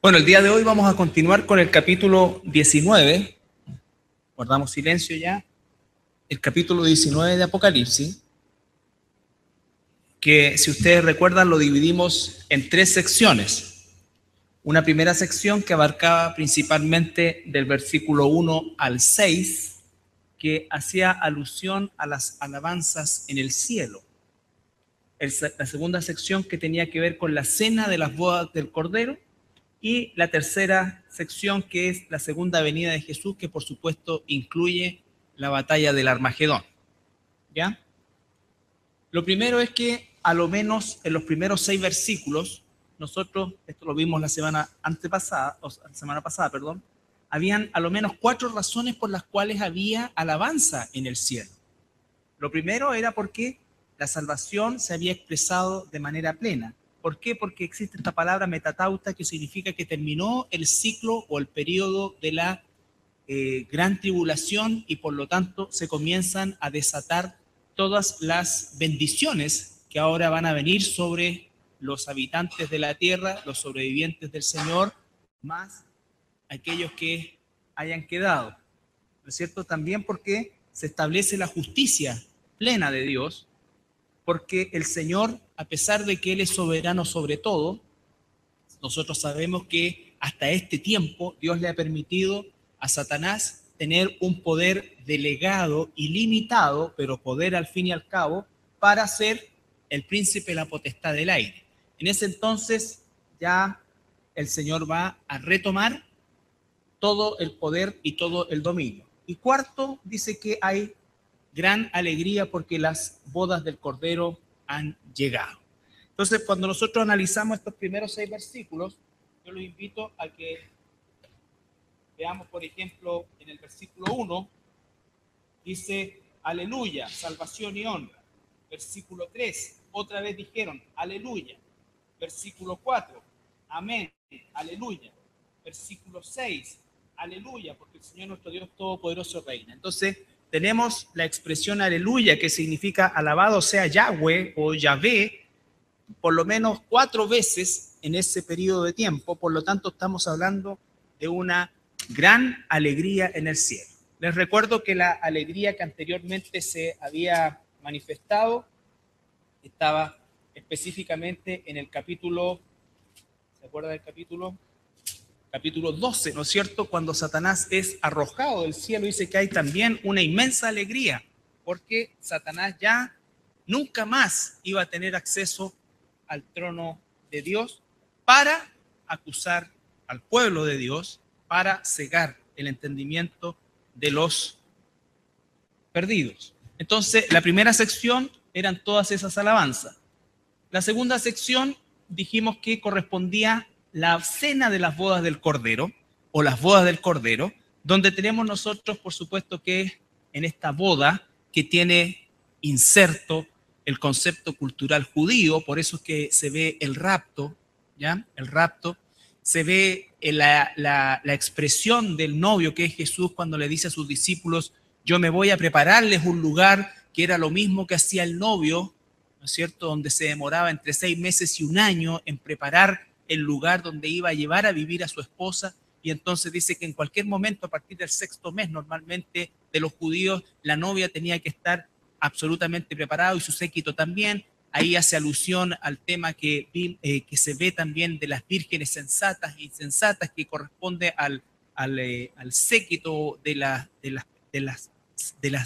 Bueno, el día de hoy vamos a continuar con el capítulo 19. Guardamos silencio ya. El capítulo 19 de Apocalipsis, que si ustedes recuerdan lo dividimos en 3 secciones. Una primera sección que abarcaba principalmente del versículo 1 al 6, que hacía alusión a las alabanzas en el cielo. La segunda sección que tenía que ver con la cena de las bodas del Cordero. Y la tercera sección, que es la segunda venida de Jesús, que por supuesto incluye la batalla del Armagedón. ¿Ya? Lo primero es que, a lo menos en los primeros 6 versículos, nosotros, esto lo vimos la semana pasada, habían a lo menos 4 razones por las cuales había alabanza en el cielo. Lo primero era porque la salvación se había expresado de manera plena. ¿Por qué? Porque existe esta palabra metatauta, que significa que terminó el ciclo o el periodo de la gran tribulación, y por lo tanto se comienzan a desatar todas las bendiciones que ahora van a venir sobre los habitantes de la tierra, los sobrevivientes del Señor, más aquellos que hayan quedado. ¿No es cierto? También porque se establece la justicia plena de Dios, porque el Señor, a pesar de que Él es soberano sobre todo, nosotros sabemos que hasta este tiempo Dios le ha permitido a Satanás tener un poder delegado, ilimitado, pero poder al fin y al cabo, para ser el príncipe de la potestad del aire. En ese entonces ya el Señor va a retomar todo el poder y todo el dominio. Y cuarto, dice que hay gran alegría porque las bodas del Cordero han llegado. Entonces, cuando nosotros analizamos estos primeros 6 versículos, yo los invito a que veamos, por ejemplo, en el versículo 1, dice, aleluya, salvación y honra. Versículo 3, otra vez dijeron, aleluya. Versículo 4, amén, aleluya. Versículo 6, aleluya, porque el Señor nuestro Dios Todopoderoso reina. Entonces, tenemos la expresión aleluya, que significa alabado sea Yahweh o Yahvé, por lo menos 4 veces en ese periodo de tiempo. Por lo tanto, estamos hablando de una gran alegría en el cielo. Les recuerdo que la alegría que anteriormente se había manifestado estaba específicamente en el capítulo, ¿se acuerda del capítulo? Capítulo 12, ¿no es cierto? Cuando Satanás es arrojado del cielo, dice que hay también una inmensa alegría, porque Satanás ya nunca más iba a tener acceso al trono de Dios para acusar al pueblo de Dios, para cegar el entendimiento de los perdidos. Entonces, la primera sección eran todas esas alabanzas. La segunda sección dijimos que correspondía la cena de las bodas del Cordero, o las bodas del Cordero, donde tenemos nosotros, por supuesto, que en esta boda, que tiene inserto el concepto cultural judío, por eso es que se ve el rapto, ¿ya? El rapto, se ve la expresión del novio, que es Jesús, cuando le dice a sus discípulos, yo me voy a prepararles un lugar, que era lo mismo que hacía el novio, ¿no es cierto?, donde se demoraba entre 6 meses y 1 año en preparar el lugar donde iba a llevar a vivir a su esposa. Y entonces dice que en cualquier momento, a partir del 6º mes, normalmente de los judíos, la novia tenía que estar absolutamente preparado y su séquito también. Ahí hace alusión al tema que se ve también de las vírgenes sensatas e insensatas, que corresponde al séquito de las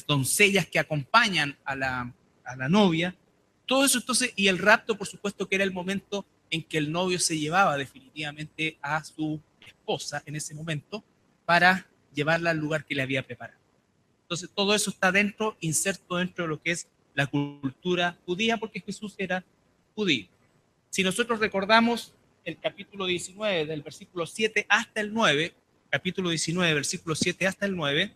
doncellas que acompañan a la novia. Todo eso, entonces, y el rapto, por supuesto, que era el momento en que el novio se llevaba definitivamente a su esposa en ese momento para llevarla al lugar que le había preparado. Entonces, todo eso está inserto dentro de lo que es la cultura judía, porque Jesús era judío. Si nosotros recordamos el capítulo 19, del versículo 7 hasta el 9, capítulo 19, versículo 7 hasta el 9,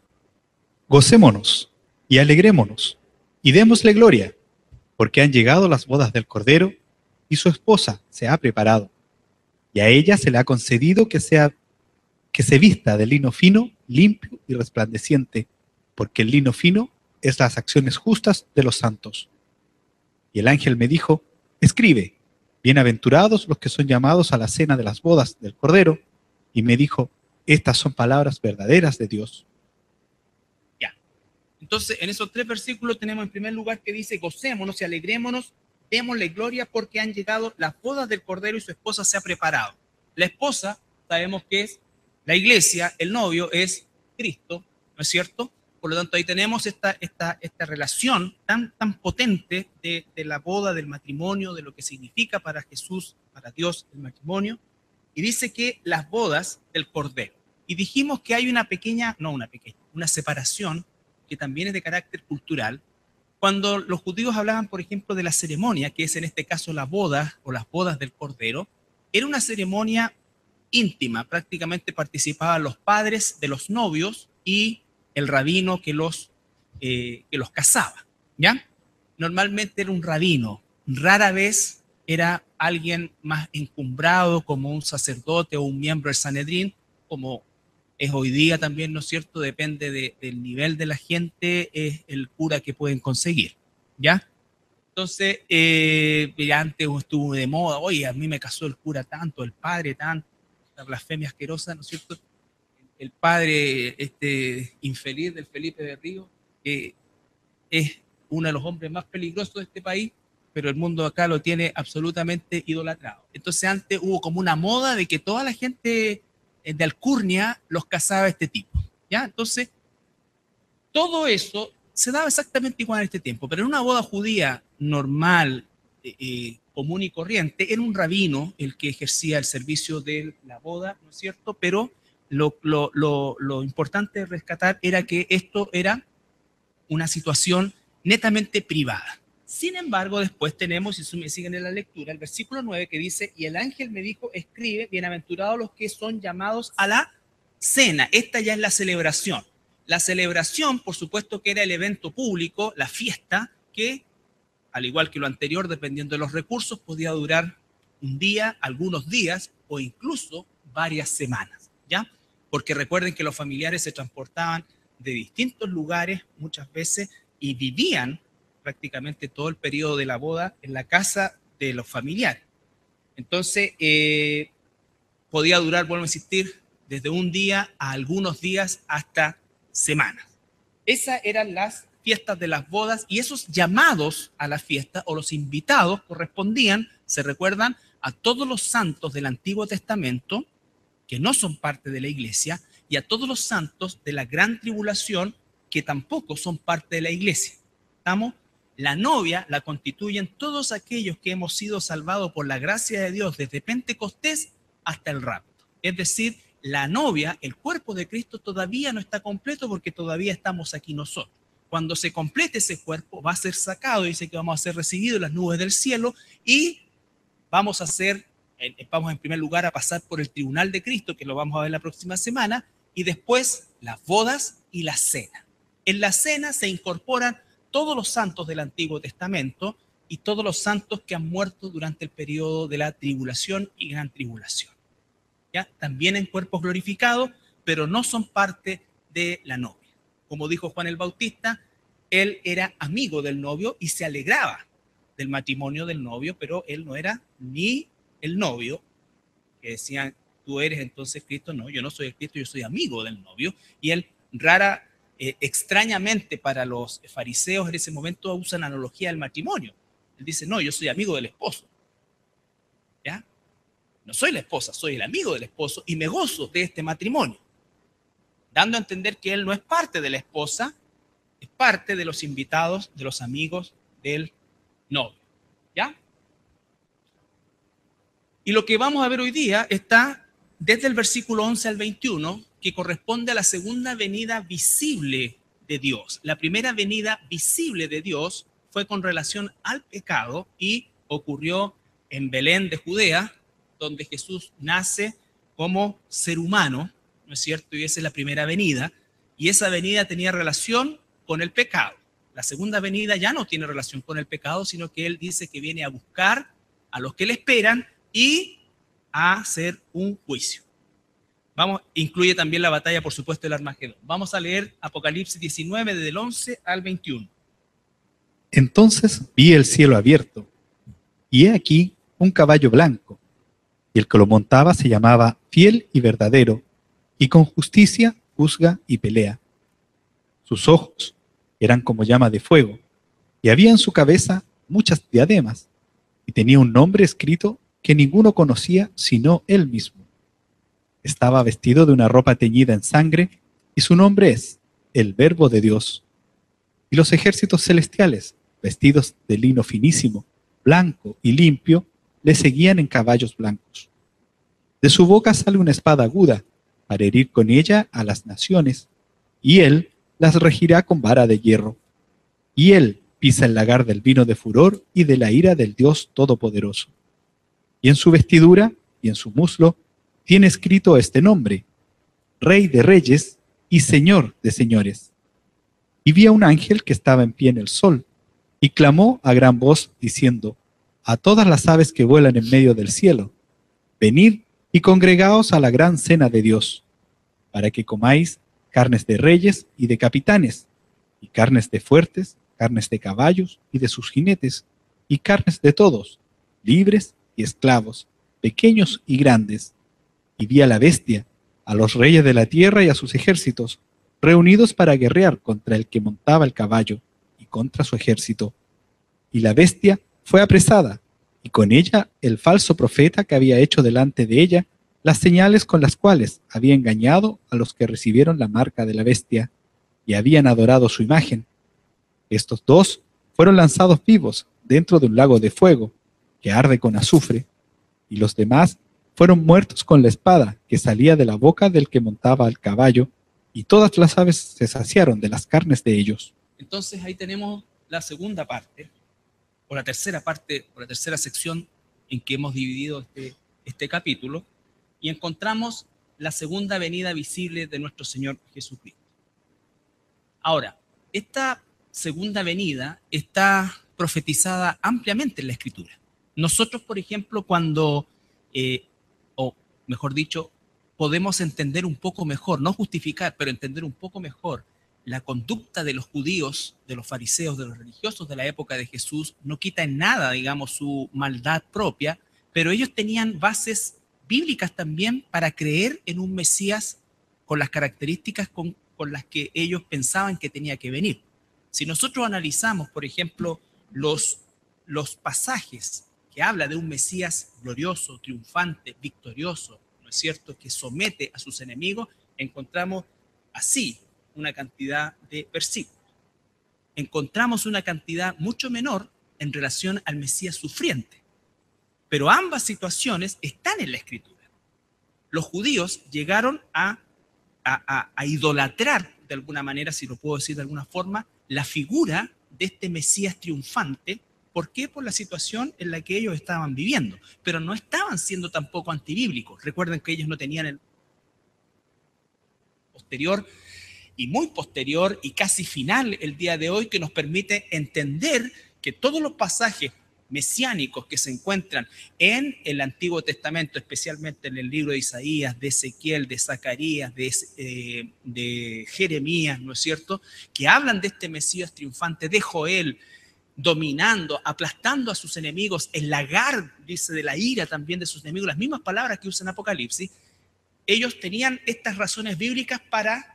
gocémonos y alegrémonos y démosle gloria, porque han llegado las bodas del Cordero y su esposa se ha preparado. Y a ella se le ha concedido que se vista de lino fino, limpio y resplandeciente, porque el lino fino es las acciones justas de los santos. Y el ángel me dijo, escribe, bienaventurados los que son llamados a la cena de las bodas del Cordero. y me dijo, estas son palabras verdaderas de Dios. Ya. Entonces, en esos 3 versículos tenemos en primer lugar que dice, gocémonos y alegrémonos, démosle gloria porque han llegado las bodas del Cordero y su esposa se ha preparado. La esposa, sabemos que es la iglesia, el novio es Cristo, ¿no es cierto? Por lo tanto, ahí tenemos esta relación tan potente de la boda, del matrimonio, de lo que significa para Jesús, para Dios, el matrimonio. Y dice que las bodas del Cordero. Y dijimos que hay una separación que también es de carácter cultural. Cuando los judíos hablaban, por ejemplo, de la ceremonia, que es en este caso la boda o las bodas del Cordero, era una ceremonia íntima, prácticamente participaban los padres de los novios y el rabino que los casaba, ¿ya? Normalmente era un rabino, rara vez era alguien más encumbrado como un sacerdote o un miembro del Sanedrín, como es hoy día también, ¿no es cierto? Depende del nivel de la gente, es el cura que pueden conseguir, ¿ya? Entonces, ya antes estuvo de moda, oye, a mí me casó el cura tanto, el padre tanto, la blasfemia asquerosa, ¿no es cierto? El padre infeliz del Felipe de Río, que es uno de los hombres más peligrosos de este país, pero el mundo acá lo tiene absolutamente idolatrado. Entonces antes hubo como una moda de que toda la gente de alcurnia los casaba este tipo, ¿ya? Entonces, todo eso se daba exactamente igual en este tiempo, pero en una boda judía normal, común y corriente, era un rabino el que ejercía el servicio de la boda, ¿no es cierto? Pero lo importante de rescatar era que esto era una situación netamente privada. Sin embargo, después tenemos, si me siguen en la lectura, el versículo 9 que dice, y el ángel me dijo, escribe, bienaventurados los que son llamados a la cena. Esta ya es la celebración. La celebración, por supuesto que era el evento público, la fiesta, que, al igual que lo anterior, dependiendo de los recursos, podía durar un día, algunos días o incluso varias semanas, ¿ya? Porque recuerden que los familiares se transportaban de distintos lugares muchas veces y vivían prácticamente todo el periodo de la boda en la casa de los familiares. Entonces, podía durar, vuelvo a insistir, desde un día a algunos días hasta semanas. Esas eran las fiestas de las bodas y esos llamados a la fiesta o los invitados correspondían, se recuerdan, a todos los santos del Antiguo Testamento que no son parte de la iglesia y a todos los santos de la gran tribulación que tampoco son parte de la iglesia. ¿Estamos? La novia la constituyen todos aquellos que hemos sido salvados por la gracia de Dios desde Pentecostés hasta el rapto. Es decir, la novia, el cuerpo de Cristo todavía no está completo porque todavía estamos aquí nosotros. Cuando se complete ese cuerpo va a ser sacado, dice que vamos a ser recibidos en las nubes del cielo y vamos en primer lugar a pasar por el tribunal de Cristo, que lo vamos a ver la próxima semana, y después las bodas y la cena. En la cena se incorporan todos los santos del Antiguo Testamento y todos los santos que han muerto durante el periodo de la tribulación y gran tribulación. ¿Ya? También en cuerpos glorificados, pero no son parte de la novia. Como dijo Juan el Bautista, él era amigo del novio y se alegraba del matrimonio del novio, pero él no era ni el novio, que decían, tú eres entonces Cristo. No, yo no soy el Cristo, yo soy amigo del novio. Y él extrañamente para los fariseos en ese momento usan analogía del matrimonio. Él dice, no, yo soy amigo del esposo. ¿Ya? No soy la esposa, soy el amigo del esposo y me gozo de este matrimonio. Dando a entender que él no es parte de la esposa, es parte de los invitados, de los amigos del novio. ¿Ya? Y lo que vamos a ver hoy día está desde el versículo 11 al 21, que corresponde a la segunda venida visible de Dios. La primera venida visible de Dios fue con relación al pecado y ocurrió en Belén de Judea, donde Jesús nace como ser humano, ¿no es cierto? Y esa es la primera venida. Y esa venida tenía relación con el pecado. La segunda venida ya no tiene relación con el pecado, sino que él dice que viene a buscar a los que le esperan y a hacer un juicio. Incluye también la batalla, por supuesto, del Armagedón. Vamos a leer Apocalipsis 19, desde el 11 al 21. Entonces vi el cielo abierto, y he aquí un caballo blanco, y el que lo montaba se llamaba Fiel y Verdadero, y con justicia juzga y pelea. Sus ojos eran como llama de fuego, y había en su cabeza muchas diademas, y tenía un nombre escrito que ninguno conocía sino él mismo. Estaba vestido de una ropa teñida en sangre, y su nombre es el Verbo de Dios. Y los ejércitos celestiales, vestidos de lino finísimo, blanco y limpio, le seguían en caballos blancos. De su boca sale una espada aguda, para herir con ella a las naciones, y él las regirá con vara de hierro. Y él pisa el lagar del vino de furor y de la ira del Dios Todopoderoso. Y en su vestidura y en su muslo tiene escrito este nombre: Rey de Reyes y Señor de Señores. Y vi a un ángel que estaba en pie en el sol, y clamó a gran voz, diciendo: a todas las aves que vuelan en medio del cielo, venid y congregaos a la gran cena de Dios, para que comáis carnes de reyes y de capitanes, y carnes de fuertes, carnes de caballos y de sus jinetes, y carnes de todos, libres y esclavos, pequeños y grandes. Y vi a la bestia, a los reyes de la tierra y a sus ejércitos, reunidos para guerrear contra el que montaba el caballo y contra su ejército. Y la bestia fue apresada, y con ella el falso profeta que había hecho delante de ella las señales con las cuales había engañado a los que recibieron la marca de la bestia y habían adorado su imagen. Estos dos fueron lanzados vivos dentro de un lago de fuego que arde con azufre, y los demás fueron muertos con la espada que salía de la boca del que montaba el caballo, y todas las aves se saciaron de las carnes de ellos. Entonces ahí tenemos la segunda parte, o la tercera parte, o la tercera sección en que hemos dividido este capítulo, y encontramos la segunda venida visible de nuestro Señor Jesucristo. Ahora, esta segunda venida está profetizada ampliamente en la Escritura. Nosotros, por ejemplo, cuando, o mejor dicho, podemos entender un poco mejor, no justificar, pero entender un poco mejor la conducta de los judíos, de los fariseos, de los religiosos de la época de Jesús, no quita en nada, digamos, su maldad propia, pero ellos tenían bases bíblicas también para creer en un Mesías con las características con las que ellos pensaban que tenía que venir. Si nosotros analizamos, por ejemplo, los pasajes que habla de un Mesías glorioso, triunfante, victorioso, ¿no es cierto?, que somete a sus enemigos, encontramos así una cantidad de versículos. Encontramos una cantidad mucho menor en relación al Mesías sufriente. Pero ambas situaciones están en la Escritura. Los judíos llegaron a idolatrar, de alguna manera, si lo puedo decir de alguna forma, la figura de este Mesías triunfante. ¿Por qué? Por la situación en la que ellos estaban viviendo. Pero no estaban siendo tampoco antibíblicos. Recuerden que ellos no tenían el posterior y muy posterior y casi final el día de hoy, que nos permite entender que todos los pasajes mesiánicos que se encuentran en el Antiguo Testamento, especialmente en el libro de Isaías, de Ezequiel, de Zacarías, de Jeremías, ¿no es cierto?, que hablan de este Mesías triunfante, de Joel, dominando, aplastando a sus enemigos, el lagar, dice, de la ira también de sus enemigos, las mismas palabras que usa en Apocalipsis. Ellos tenían estas razones bíblicas para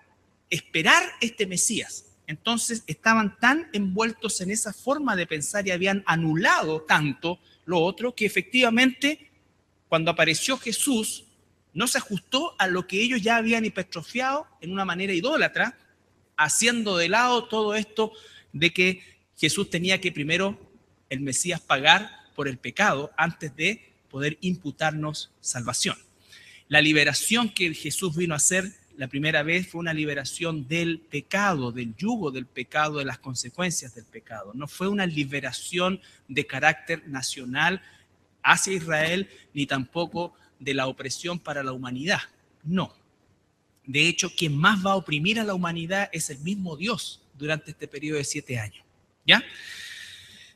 esperar este Mesías. Entonces estaban tan envueltos en esa forma de pensar y habían anulado tanto lo otro, que efectivamente cuando apareció Jesús no se ajustó a lo que ellos ya habían hipertrofiado en una manera idólatra, haciendo de lado todo esto de que Jesús tenía que primero, el Mesías, pagar por el pecado antes de poder imputarnos salvación. La liberación que Jesús vino a hacer la primera vez fue una liberación del pecado, del yugo del pecado, de las consecuencias del pecado. No fue una liberación de carácter nacional hacia Israel, ni tampoco de la opresión para la humanidad. No. De hecho, quien más va a oprimir a la humanidad es el mismo Dios durante este periodo de 7 años. ¿Ya?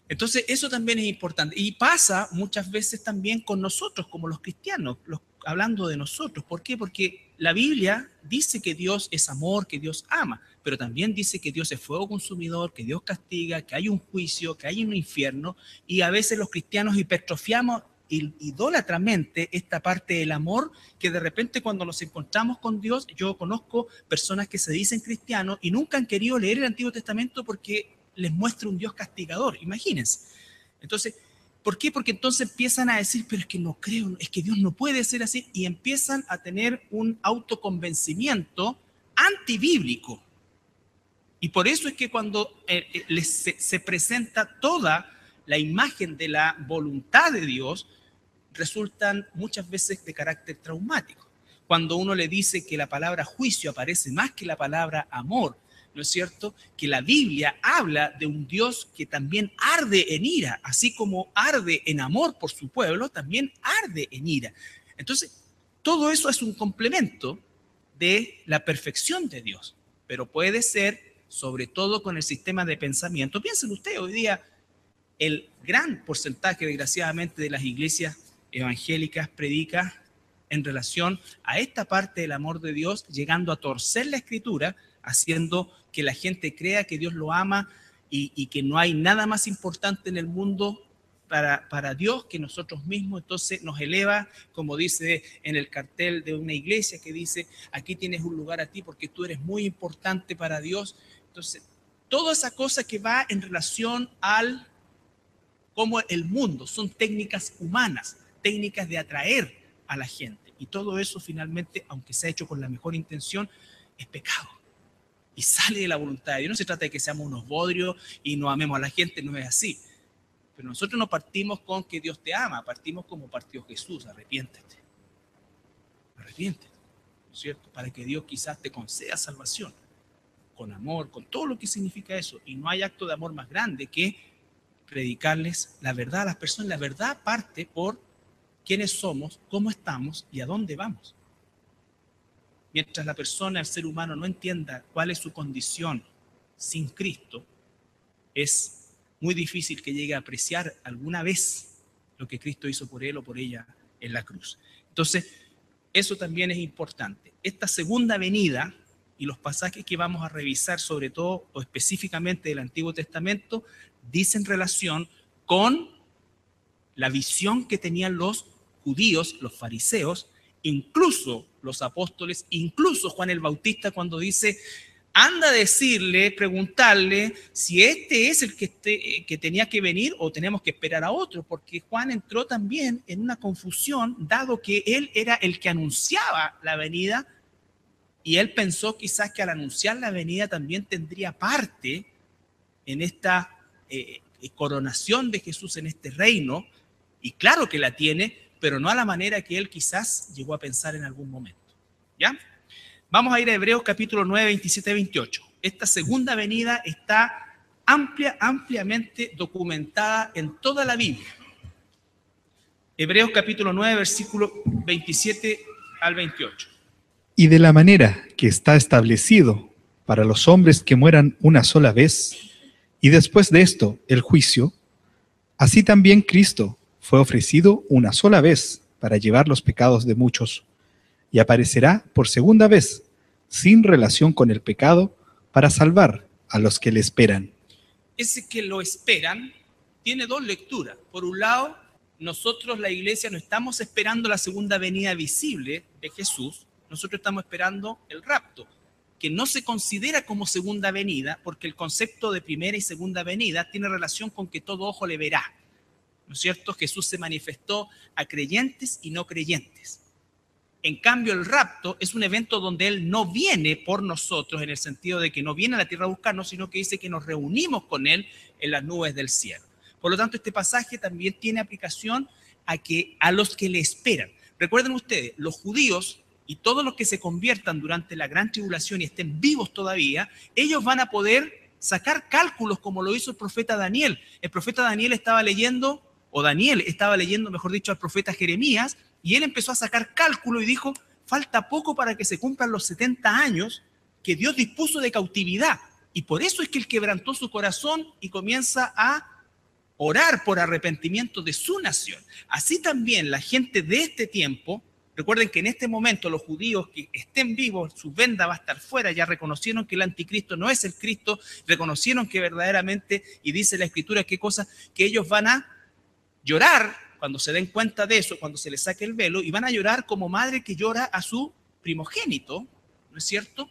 Entonces, eso también es importante. Y pasa muchas veces también con nosotros, como los cristianos, hablando de nosotros. ¿Por qué? Porque la Biblia dice que Dios es amor, que Dios ama, pero también dice que Dios es fuego consumidor, que Dios castiga, que hay un juicio, que hay un infierno, y a veces los cristianos hipertrofiamos idólatramente esta parte del amor, que de repente cuando nos encontramos con Dios, yo conozco personas que se dicen cristianos y nunca han querido leer el Antiguo Testamento porque les muestra un Dios castigador, imagínense. Entonces, ¿por qué? Porque entonces empiezan a decir, pero es que no creo, es que Dios no puede ser así, y empiezan a tener un autoconvencimiento antibíblico. Y por eso es que cuando se presenta toda la imagen de la voluntad de Dios, resultan muchas veces de carácter traumático. Cuando uno le dice que la palabra juicio aparece más que la palabra amor, ¿no es cierto? Que la Biblia habla de un Dios que también arde en ira, así como arde en amor por su pueblo, también arde en ira. Entonces, todo eso es un complemento de la perfección de Dios, pero puede ser, sobre todo con el sistema de pensamiento. Piensen ustedes, hoy día el gran porcentaje, desgraciadamente, de las iglesias evangélicas predica en relación a esta parte del amor de Dios, llegando a torcer la Escritura, haciendo que la gente crea que Dios lo ama y que no hay nada más importante en el mundo para Dios que nosotros mismos. Entonces nos eleva, como dice en el cartel de una iglesia que dice, aquí tienes un lugar a ti porque tú eres muy importante para Dios. Entonces, toda esa cosa que va en relación al cómo el mundo, son técnicas humanas, técnicas de atraer a la gente. Y todo eso finalmente, aunque sea hecho con la mejor intención, es pecado. Y sale de la voluntad de Dios. No se trata de que seamos unos bodrios y no amemos a la gente, no es así. Pero nosotros no partimos con que Dios te ama, partimos como partió Jesús, arrepiéntete, ¿no es cierto? Para que Dios quizás te conceda salvación, con amor, con todo lo que significa eso. Y no hay acto de amor más grande que predicarles la verdad a las personas. La verdad parte por quiénes somos, cómo estamos y a dónde vamos. Mientras la persona, el ser humano, no entienda cuál es su condición sin Cristo, es muy difícil que llegue a apreciar alguna vez lo que Cristo hizo por él o por ella en la cruz. Entonces, eso también es importante. Esta segunda venida y los pasajes que vamos a revisar, sobre todo o específicamente del Antiguo Testamento, dicen relación con la visión que tenían los judíos, los fariseos, incluso los apóstoles, incluso Juan el Bautista, cuando dice, anda a decirle, preguntarle si este es el que tenía que venir o tenemos que esperar a otro, porque Juan entró también en una confusión, dado que él era el que anunciaba la venida, y él pensó quizás que al anunciar la venida también tendría parte en esta coronación de Jesús en este reino, y claro que la tiene, pero no a la manera que él quizás llegó a pensar en algún momento. ¿Ya? Vamos a ir a Hebreos capítulo 9, 27 y 28. Esta segunda venida está ampliamente documentada en toda la Biblia. Hebreos capítulo 9, versículo 27 al 28. Y de la manera que está establecido para los hombres que mueran una sola vez, y después de esto el juicio, así también Cristo fue ofrecido una sola vez para llevar los pecados de muchos, y aparecerá por segunda vez, sin relación con el pecado, para salvar a los que le esperan. Ese que lo esperan tiene dos lecturas. Por un lado, nosotros, la iglesia, no estamos esperando la segunda venida visible de Jesús, nosotros estamos esperando el rapto, que no se considera como segunda venida, porque el concepto de primera y segunda venida tiene relación con que todo ojo le verá, ¿no es cierto? Jesús se manifestó a creyentes y no creyentes. En cambio, el rapto es un evento donde Él no viene por nosotros, en el sentido de que no viene a la tierra a buscarnos, sino que dice que nos reunimos con Él en las nubes del cielo. Por lo tanto, este pasaje también tiene aplicación a los que le esperan. Recuerden ustedes, los judíos y todos los que se conviertan durante la gran tribulación y estén vivos todavía, ellos van a poder sacar cálculos como lo hizo el profeta Daniel. El profeta Daniel estaba leyendo, mejor dicho, al profeta Jeremías, y él empezó a sacar cálculo y dijo, falta poco para que se cumplan los 70 años que Dios dispuso de cautividad. Y por eso es que él quebrantó su corazón y comienza a orar por arrepentimiento de su nación. Así también la gente de este tiempo, recuerden que en este momento los judíos que estén vivos, su venda va a estar fuera, ya reconocieron que el anticristo no es el Cristo, reconocieron que verdaderamente, y dice la Escritura, qué cosa, que ellos van a llorar cuando se den cuenta de eso, cuando se les saque el velo, y van a llorar como madre que llora a su primogénito, ¿no es cierto?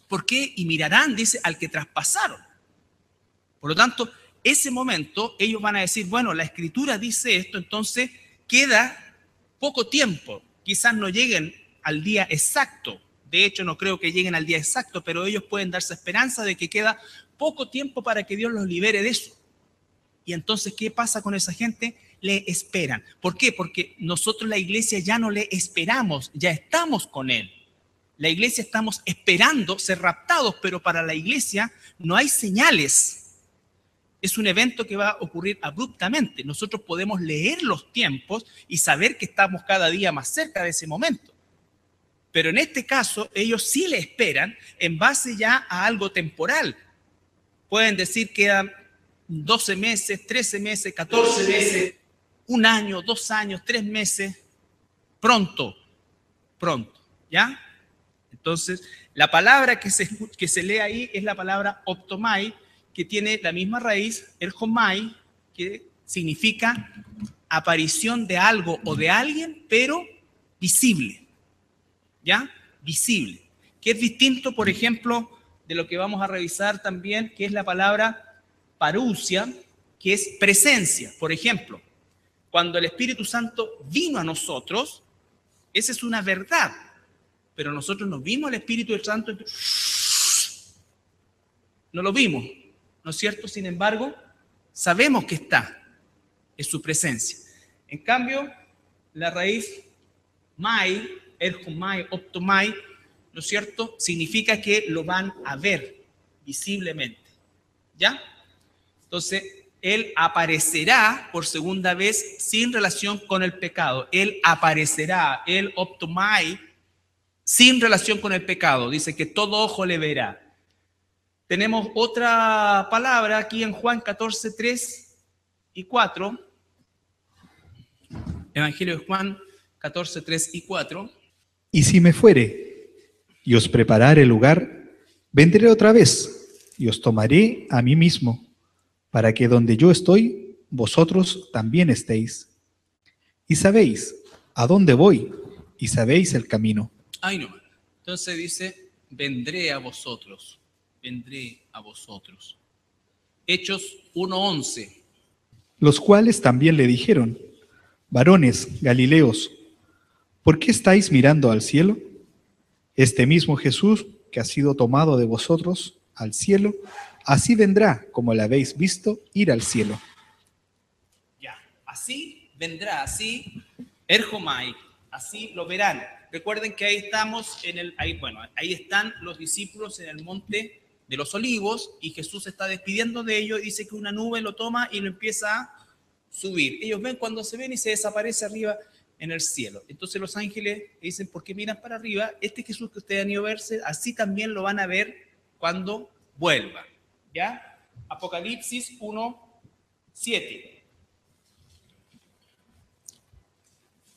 ¿Por qué? Y mirarán, dice, al que traspasaron. Por lo tanto, ese momento ellos van a decir, bueno, la Escritura dice esto, entonces queda poco tiempo. Quizás no lleguen al día exacto. De hecho, no creo que lleguen al día exacto, pero ellos pueden darse esperanza de que queda poco tiempo para que Dios los libere de eso. Y entonces, ¿qué pasa con esa gente? Le esperan. ¿Por qué? Porque nosotros, la iglesia, ya no le esperamos, ya estamos con Él. La iglesia estamos esperando ser raptados, pero para la iglesia no hay señales. Es un evento que va a ocurrir abruptamente. Nosotros podemos leer los tiempos y saber que estamos cada día más cerca de ese momento. Pero en este caso, ellos sí le esperan en base ya a algo temporal. Pueden decir que quedan 12 meses, 13 meses, 14 meses, 1 año, 2 años, 3 meses. Pronto, ¿ya? Entonces, la palabra que se lee ahí es la palabra optomai, que tiene la misma raíz, el homai, que significa aparición de algo o de alguien, pero visible, ¿ya? Visible. Que es distinto, por ejemplo, de lo que vamos a revisar también, que es la palabra parousia, que es presencia. Por ejemplo, cuando el Espíritu Santo vino a nosotros, esa es una verdad, pero nosotros no vimos al Espíritu Santo, no lo vimos, ¿no es cierto? Sin embargo, sabemos que está, es su presencia. En cambio, la raíz mai, erhomai, optomai, ¿no es cierto? Significa que lo van a ver visiblemente, ¿ya? Entonces, Él aparecerá por segunda vez sin relación con el pecado. Él aparecerá, Él optomai, sin relación con el pecado. Dice que todo ojo le verá. Tenemos otra palabra aquí en Juan 14, 3 y 4. Evangelio de Juan 14, 3 y 4. Y si me fuere y os preparare lugar, vendré otra vez y os tomaré a mí mismo, para que donde yo estoy, vosotros también estéis. Y sabéis a dónde voy, y sabéis el camino. Ay, no. Entonces dice, vendré a vosotros. Vendré a vosotros. Hechos 1:11. Los cuales también le dijeron, varones Galileos, ¿por qué estáis mirando al cielo? Este mismo Jesús que ha sido tomado de vosotros al cielo, así vendrá como le habéis visto ir al cielo. Ya, así vendrá, así erhomai, así lo verán. Recuerden que ahí estamos ahí están los discípulos en el monte de los olivos y Jesús se está despidiendo de ellos y dice que una nube lo toma y lo empieza a subir. Ellos ven cuando se ven y se desaparece arriba en el cielo. Entonces los ángeles dicen, ¿por qué miran para arriba? Este Jesús que ustedes han ido a verse, así también lo van a ver cuando vuelva. ¿Ya? Apocalipsis 1:7.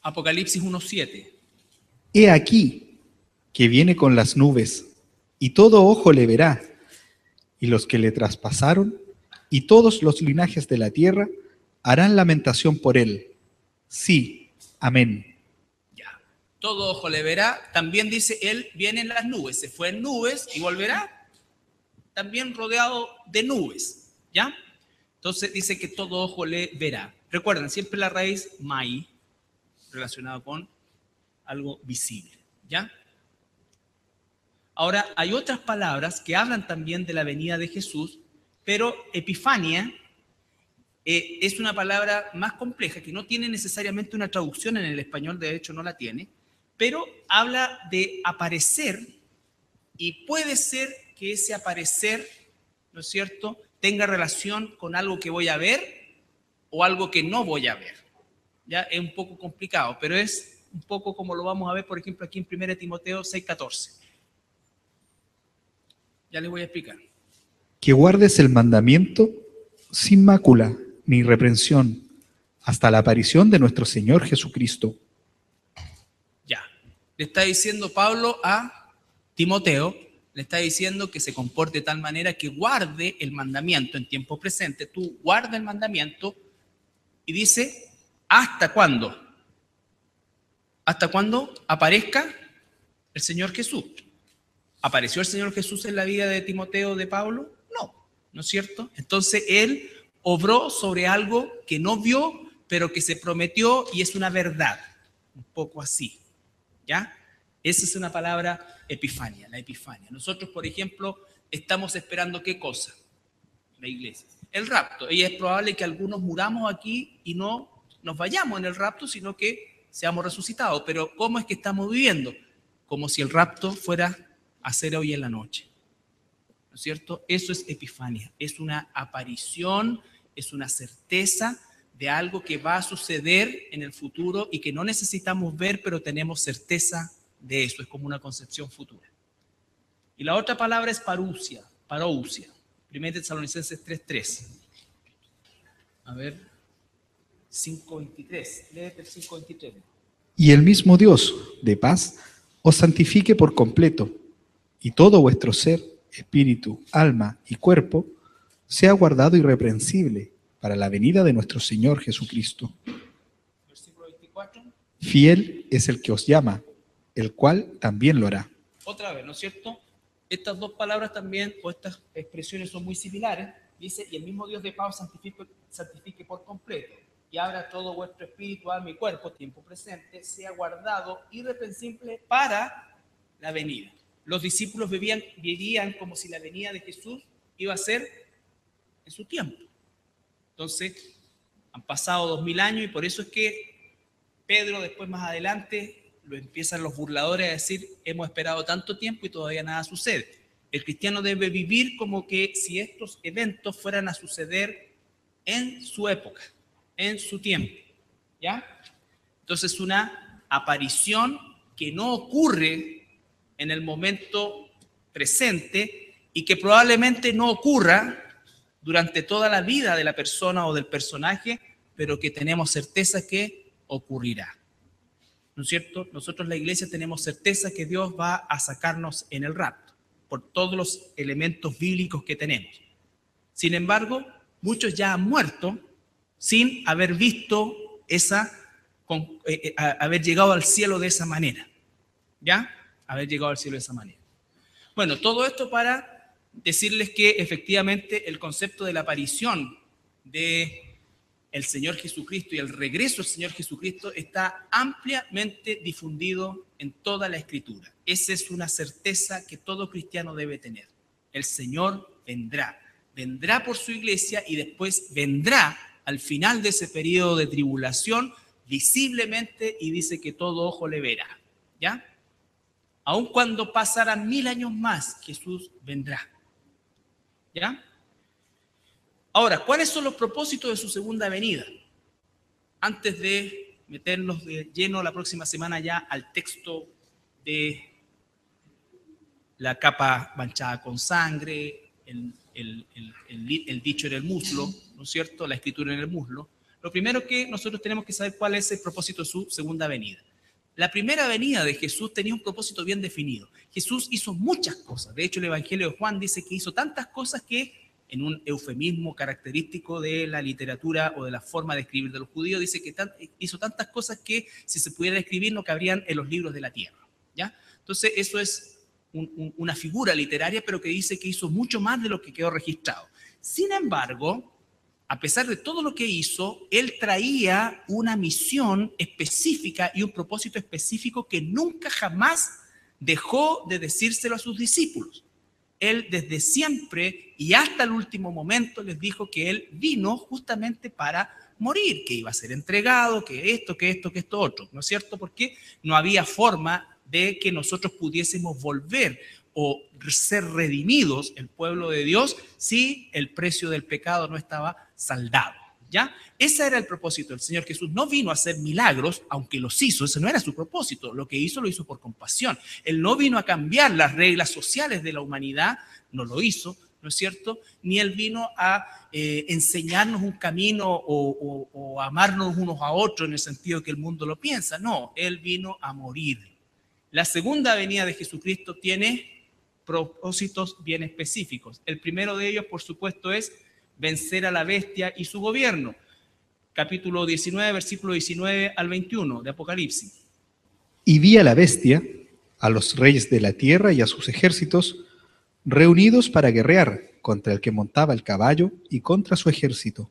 Apocalipsis 1:7. He aquí que viene con las nubes, y todo ojo le verá, y los que le traspasaron, y todos los linajes de la tierra harán lamentación por él. Sí, amén. Ya, todo ojo le verá. También dice, él viene en las nubes, se fue en nubes y volverá también rodeado de nubes, ¿ya? Entonces dice que todo ojo le verá. Recuerden, siempre la raíz mai, relacionado con algo visible, ¿ya? Ahora, hay otras palabras que hablan también de la venida de Jesús, pero epifania es una palabra más compleja que no tiene necesariamente una traducción en el español, de hecho no la tiene, pero habla de aparecer y puede ser que ese aparecer, ¿no es cierto?, tenga relación con algo que voy a ver o algo que no voy a ver. Ya es un poco complicado, pero es un poco como lo vamos a ver, por ejemplo, aquí en 1 Timoteo 6:14. Ya les voy a explicar. Que guardes el mandamiento sin mácula ni reprensión hasta la aparición de nuestro Señor Jesucristo. Ya, le está diciendo Pablo a Timoteo, le está diciendo que se comporte de tal manera que guarde el mandamiento en tiempo presente. Tú guarda el mandamiento y dice ¿Hasta cuándo? Hasta cuando aparezca el Señor Jesús. ¿Apareció el Señor Jesús en la vida de Timoteo, de Pablo? No, ¿no es cierto? Entonces él obró sobre algo que no vio, pero que se prometió y es una verdad. Un poco así, ¿ya? Esa es una palabra epifania, la epifania. Nosotros, por ejemplo, estamos esperando ¿qué cosa? La iglesia. El rapto. Y es probable que algunos muramos aquí y no nos vayamos en el rapto, sino que seamos resucitados. Pero ¿cómo es que estamos viviendo? Como si el rapto fuera a ser hoy en la noche. ¿No es cierto? Eso es epifania. Es una aparición, es una certeza de algo que va a suceder en el futuro y que no necesitamos ver, pero tenemos certeza de eso. Es como una concepción futura. Y la otra palabra es parousia. 1 Tesalonicenses 3:3. A ver, 5:23. Léete el 5:23. Y el mismo Dios de paz os santifique por completo, y todo vuestro ser, espíritu, alma y cuerpo, sea guardado irreprensible para la venida de nuestro Señor Jesucristo. Versículo 24. Fiel es el que os llama, el cual también lo hará. Otra vez, ¿no es cierto? Estas dos palabras también, o estas expresiones son muy similares. Dice, y el mismo Dios de paz santifique por completo, y abra todo vuestro espíritu, alma y cuerpo, tiempo presente, sea guardado irreprensible para la venida. Los discípulos vivían como si la venida de Jesús iba a ser en su tiempo. Entonces, han pasado 2000 años y por eso es que Pedro después más adelante lo empiezan los burladores a decir, hemos esperado tanto tiempo y todavía nada sucede. El cristiano debe vivir como que si estos eventos fueran a suceder en su época, en su tiempo, ¿ya? Entonces, una aparición que no ocurre en el momento presente y que probablemente no ocurra durante toda la vida de la persona o del personaje, pero que tenemos certeza que ocurrirá. ¿No es cierto? Nosotros, la iglesia, tenemos certeza que Dios va a sacarnos en el rapto, por todos los elementos bíblicos que tenemos. Sin embargo, muchos ya han muerto sin haber visto haber llegado al cielo de esa manera. ¿Ya? Haber llegado al cielo de esa manera. Bueno, todo esto para decirles que efectivamente el concepto de la aparición de el Señor Jesucristo y el regreso del Señor Jesucristo está ampliamente difundido en toda la Escritura. Esa es una certeza que todo cristiano debe tener. El Señor vendrá por su iglesia y después vendrá al final de ese periodo de tribulación visiblemente y dice que todo ojo le verá. ¿Ya? Aun cuando pasaran 1000 años más, Jesús vendrá. ¿Ya? Ahora, ¿cuáles son los propósitos de su segunda venida? Antes de meternos de lleno la próxima semana ya al texto de la capa manchada con sangre, el dicho en el muslo, ¿no es cierto? La escritura en el muslo. Lo primero que nosotros tenemos que saber cuál es el propósito de su segunda venida. La primera venida de Jesús tenía un propósito bien definido. Jesús hizo muchas cosas. De hecho, el Evangelio de Juan dice que hizo tantas cosas que, en un eufemismo característico de la literatura o de la forma de escribir de los judíos, dice que hizo tantas cosas que si se pudieran escribir no cabrían en los libros de la tierra. ¿Ya? Entonces eso es una figura literaria, pero que dice que hizo mucho más de lo que quedó registrado. Sin embargo, a pesar de todo lo que hizo, él traía una misión específica y un propósito específico que nunca jamás dejó de decírselo a sus discípulos. Él desde siempre y hasta el último momento les dijo que él vino justamente para morir, que iba a ser entregado, que esto otro, ¿no es cierto? Porque no había forma de que nosotros pudiésemos volver o ser redimidos, el pueblo de Dios, si el precio del pecado no estaba saldado, ¿ya? Ese era el propósito del Señor Jesús. No vino a hacer milagros, aunque los hizo, ese no era su propósito. Lo hizo por compasión. Él no vino a cambiar las reglas sociales de la humanidad, no lo hizo, ¿no es cierto? Ni él vino a enseñarnos un camino o amarnos unos a otros en el sentido que el mundo lo piensa. No, él vino a morir. La segunda venida de Jesucristo tiene propósitos bien específicos. El primero de ellos, por supuesto, es vencer a la bestia y su gobierno. capítulo 19, versículo 19 al 21 de Apocalipsis. Y vi a la bestia, a los reyes de la tierra y a sus ejércitos, reunidos para guerrear contra el que montaba el caballo y contra su ejército.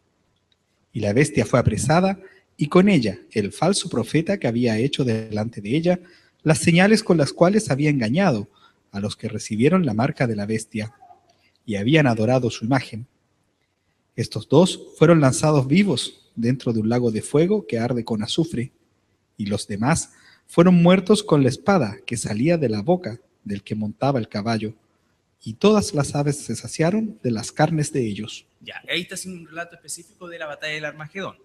Y la bestia fue apresada, y con ella el falso profeta que había hecho delante de ella las señales con las cuales había engañado a los que recibieron la marca de la bestia y habían adorado su imagen. Estos dos fueron lanzados vivos dentro de un lago de fuego que arde con azufre, y los demás fueron muertos con la espada que salía de la boca del que montaba el caballo, y todas las aves se saciaron de las carnes de ellos. Ya, ahí está haciendo un relato específico de la batalla del Armagedón.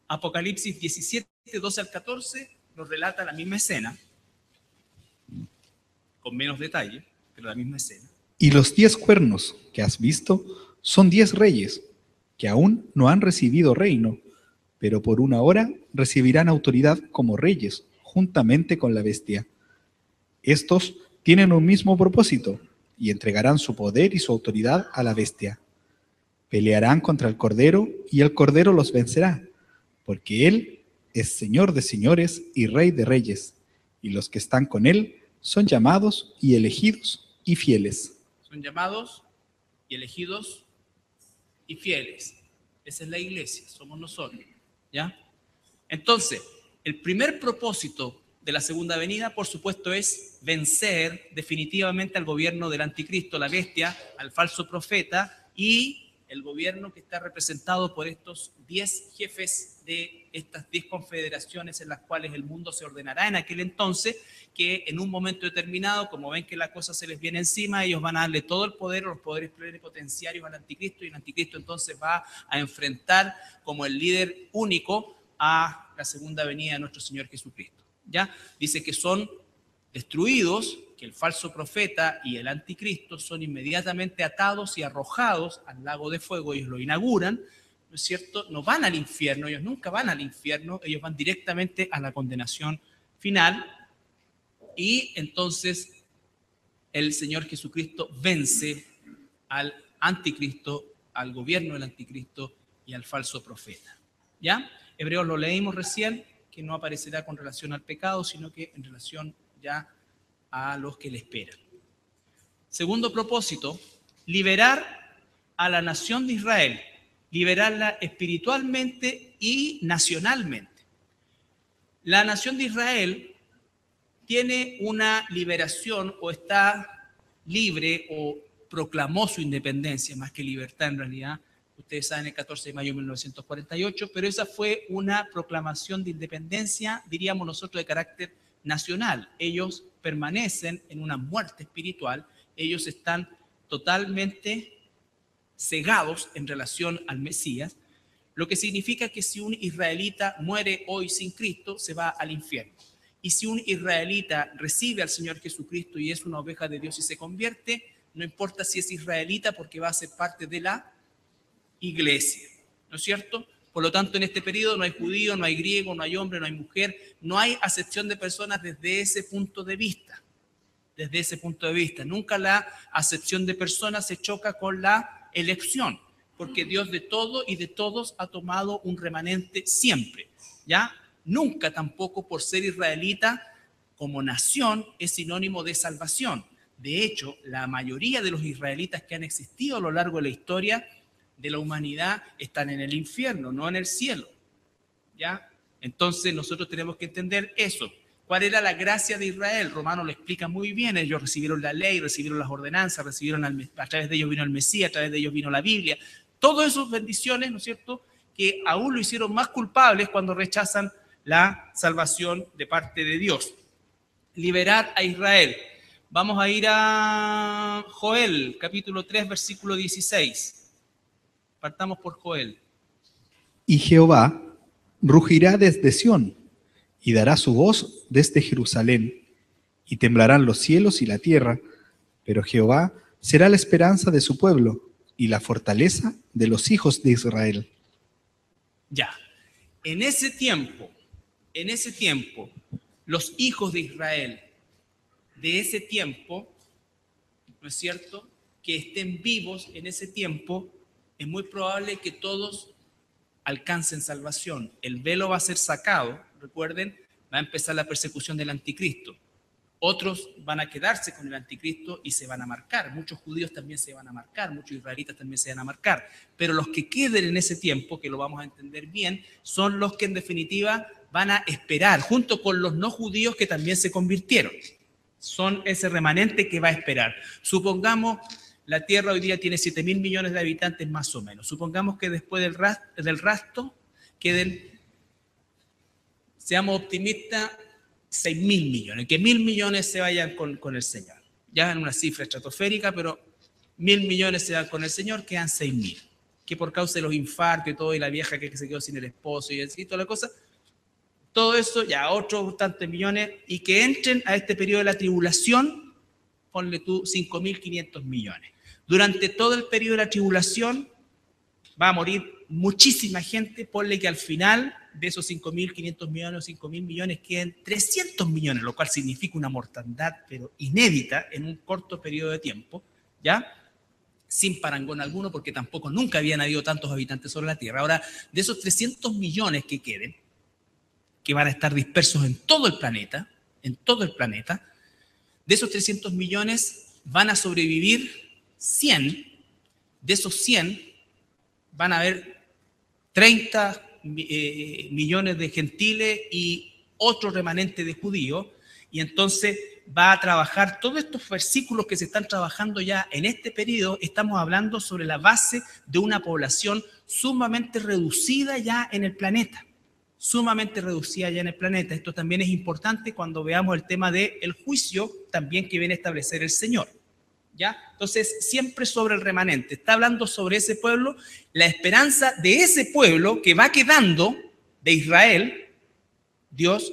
Apocalipsis 17, 12 al 14 nos relata la misma escena, con menos detalle, pero la misma escena. Y los 10 cuernos que has visto son 10 reyes, que aún no han recibido reino, pero por una hora recibirán autoridad como reyes, juntamente con la bestia. Estos tienen un mismo propósito, y entregarán su poder y su autoridad a la bestia. Pelearán contra el Cordero, y el Cordero los vencerá, porque Él es Señor de señores y Rey de reyes, y los que están con Él son llamados y elegidos y fieles. Son llamados y elegidos y fieles. Esa es la iglesia, somos nosotros, ¿ya? Entonces, el primer propósito de la segunda venida, por supuesto, es vencer definitivamente al gobierno del anticristo, la bestia, al falso profeta y el gobierno que está representado por estos 10 jefes de estas 10 confederaciones en las cuales el mundo se ordenará en aquel entonces, que en un momento determinado, como ven que la cosa se les viene encima, ellos van a darle todo el poder, los poderes plenipotenciarios al anticristo, y el anticristo entonces va a enfrentar como el líder único a la segunda venida de nuestro Señor Jesucristo. ¿Ya? Dice que son destruidos, que el falso profeta y el anticristo son inmediatamente atados y arrojados al lago de fuego. Ellos lo inauguran, ¿no es cierto? No van al infierno, ellos nunca van al infierno, ellos van directamente a la condenación final. Y entonces el Señor Jesucristo vence al anticristo, al gobierno del anticristo y al falso profeta. ¿Ya? Hebreos lo leímos recién, que no aparecerá con relación al pecado, sino que en relación ya a los que le esperan. Segundo propósito, liberar a la nación de Israel, liberarla espiritualmente y nacionalmente. La nación de Israel tiene una liberación o está libre o proclamó su independencia, más que libertad en realidad. Ustedes saben, el 14 de mayo de 1948, pero esa fue una proclamación de independencia, diríamos nosotros, de carácter nacional. Ellos permanecen en una muerte espiritual, ellos están totalmente cegados en relación al Mesías, lo que significa que si un israelita muere hoy sin Cristo, se va al infierno. Y si un israelita recibe al Señor Jesucristo y es una oveja de Dios y se convierte, no importa si es israelita porque va a ser parte de la iglesia, ¿no es cierto? Por lo tanto, en este periodo no hay judío, no hay griego, no hay hombre, no hay mujer, no hay acepción de personas desde ese punto de vista. Desde ese punto de vista, nunca la acepción de personas se choca con la elección, porque Dios de todo y de todos ha tomado un remanente siempre, ¿ya? Nunca tampoco por ser israelita como nación es sinónimo de salvación. De hecho, la mayoría de los israelitas que han existido a lo largo de la historia de la humanidad están en el infierno, no en el cielo, ¿ya? Entonces nosotros tenemos que entender eso. ¿Cuál era la gracia de Israel? Romano lo explica muy bien. Ellos recibieron la ley, recibieron las ordenanzas, a través de ellos vino el Mesías, a través de ellos vino la Biblia. Todas esas bendiciones, ¿no es cierto?, que aún lo hicieron más culpables cuando rechazan la salvación de parte de Dios. Liberar a Israel. Vamos a ir a Joel, capítulo 3, versículo 16. Partamos por Joel. Y Jehová rugirá desde Sión, y dará su voz desde Jerusalén, y temblarán los cielos y la tierra, pero Jehová será la esperanza de su pueblo, y la fortaleza de los hijos de Israel. Ya, en ese tiempo, los hijos de Israel, de ese tiempo, ¿no es cierto?, que estén vivos en ese tiempo, es muy probable que todos alcancen salvación. El velo va a ser sacado, recuerden, va a empezar la persecución del anticristo. Otros van a quedarse con el anticristo y se van a marcar. Muchos judíos también se van a marcar, muchos israelitas también se van a marcar. Pero los que queden en ese tiempo, que lo vamos a entender bien, son los que en definitiva van a esperar, junto con los no judíos que también se convirtieron. Son ese remanente que va a esperar. Supongamos, la tierra hoy día tiene 7.000 millones de habitantes más o menos. Supongamos que después del rapto queden, seamos optimistas, 6.000 millones, que 1.000 millones se vayan con el Señor. Ya en una cifra estratosférica, pero 1.000 millones se van con el Señor, quedan 6.000. Que por causa de los infartos y todo, y la vieja que se quedó sin el esposo y así, toda la cosa, todo eso, ya otros tantos millones, y que entren a este periodo de la tribulación, ponle tú 5.500 millones. Durante todo el periodo de la tribulación va a morir muchísima gente, ponle que al final de esos 5.500 millones o 5.000 millones queden 300 millones, lo cual significa una mortandad, pero inédita en un corto periodo de tiempo, ¿ya? Sin parangón alguno, porque tampoco nunca habían habido tantos habitantes sobre la Tierra. Ahora, de esos 300 millones que queden, que van a estar dispersos en todo el planeta, de esos 300 millones van a sobrevivir 100, de esos 100 van a haber 30 millones de gentiles y otro remanente de judíos, y entonces va a trabajar todos estos versículos que se están trabajando ya en este periodo. Estamos hablando sobre la base de una población sumamente reducida ya en el planeta, Esto también es importante cuando veamos el tema del juicio también que viene a establecer el Señor. ¿Ya? Entonces, siempre sobre el remanente. Está hablando sobre ese pueblo, la esperanza de ese pueblo que va quedando de Israel. Dios,